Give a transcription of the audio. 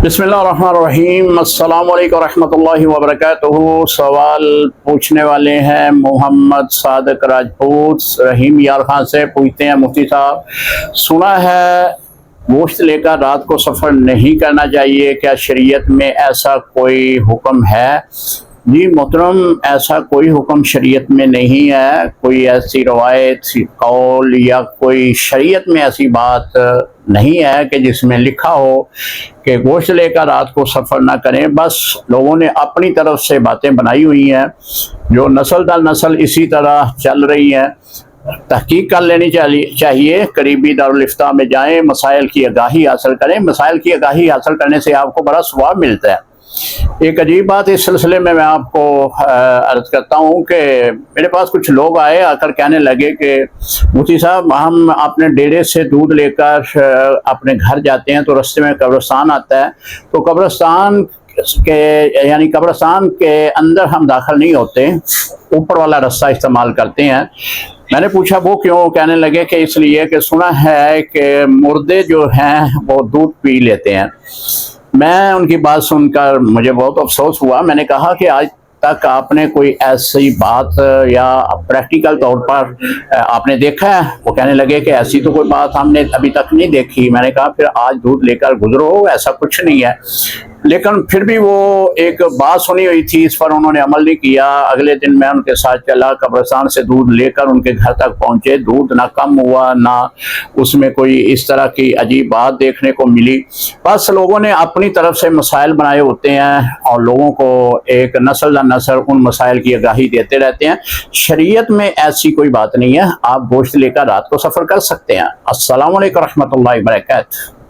بسم اللہ الرحمن الرحیم۔ السلام علیکم ورحمۃ اللہ وبرکاتہ۔ سوال پوچھنے والے ہیں محمد صادق راجپوت رحیم یار خان سے، پوچھتے ہیں مفتی صاحب، سنا ہے گوشت لے کر رات کو سفر نہیں کرنا چاہیے، کیا شریعت میں ایسا کوئی حکم ہے؟ جی محترم، ایسا کوئی حکم شریعت میں نہیں ہے، کوئی ایسی روایت قول یا کوئی شریعت میں ایسی بات نہیں ہے کہ جس میں لکھا ہو کہ گوشت لے کر رات کو سفر نہ کریں۔ بس لوگوں نے اپنی طرف سے باتیں بنائی ہوئی ہیں جو نسل در نسل اسی طرح چل رہی ہیں۔ تحقیق کر لینی چاہیے، قریبی دارالافتاء میں جائیں، مسائل کی آگاہی حاصل کریں۔ مسائل کی آگاہی حاصل کرنے سے آپ کو بڑا ثواب ملتا ہے۔ ایک عجیب بات اس سلسلے میں آپ کو عرض کرتا ہوں کہ میرے پاس کچھ لوگ آ کر کہنے لگے کہ مفتی صاحب، ہم اپنے ڈیرے سے دودھ لے کر اپنے گھر جاتے ہیں تو رستے میں قبرستان آتا ہے، تو قبرستان کے اندر ہم داخل نہیں ہوتے، اوپر والا رستہ استعمال کرتے ہیں۔ میں نے پوچھا وہ کیوں؟ کہنے لگے کہ اس لیے کہ سنا ہے کہ مردے جو ہیں وہ دودھ پی لیتے ہیں۔ میں ان کی بات سن کر مجھے بہت افسوس ہوا۔ میں نے کہا کہ آج تک آپ نے کوئی ایسی بات یا پریکٹیکل طور پر آپ نے دیکھا ہے؟ وہ کہنے لگے کہ ایسی تو کوئی بات ہم نے ابھی تک نہیں دیکھی۔ میں نے کہا پھر آج دودھ لے کر گزرو، ایسا کچھ نہیں ہے۔ لیکن پھر بھی وہ ایک بات سنی ہوئی تھی، اس پر انہوں نے عمل نہیں کیا۔ اگلے دن میں ان کے ساتھ چلا، قبرستان سے دودھ لے کر ان کے گھر تک پہنچے، دودھ نہ کم ہوا نہ اس میں کوئی اس طرح کی عجیب بات دیکھنے کو ملی۔ بس لوگوں نے اپنی طرف سے مسائل بنائے ہوتے ہیں اور لوگوں کو ایک نسل در نسل ان مسائل کی آگاہی دیتے رہتے ہیں۔ شریعت میں ایسی کوئی بات نہیں ہے، آپ گوشت لے کر رات کو سفر کر سکتے ہیں۔ السلام علیکم ورحمۃ اللہ وبرکاتہ۔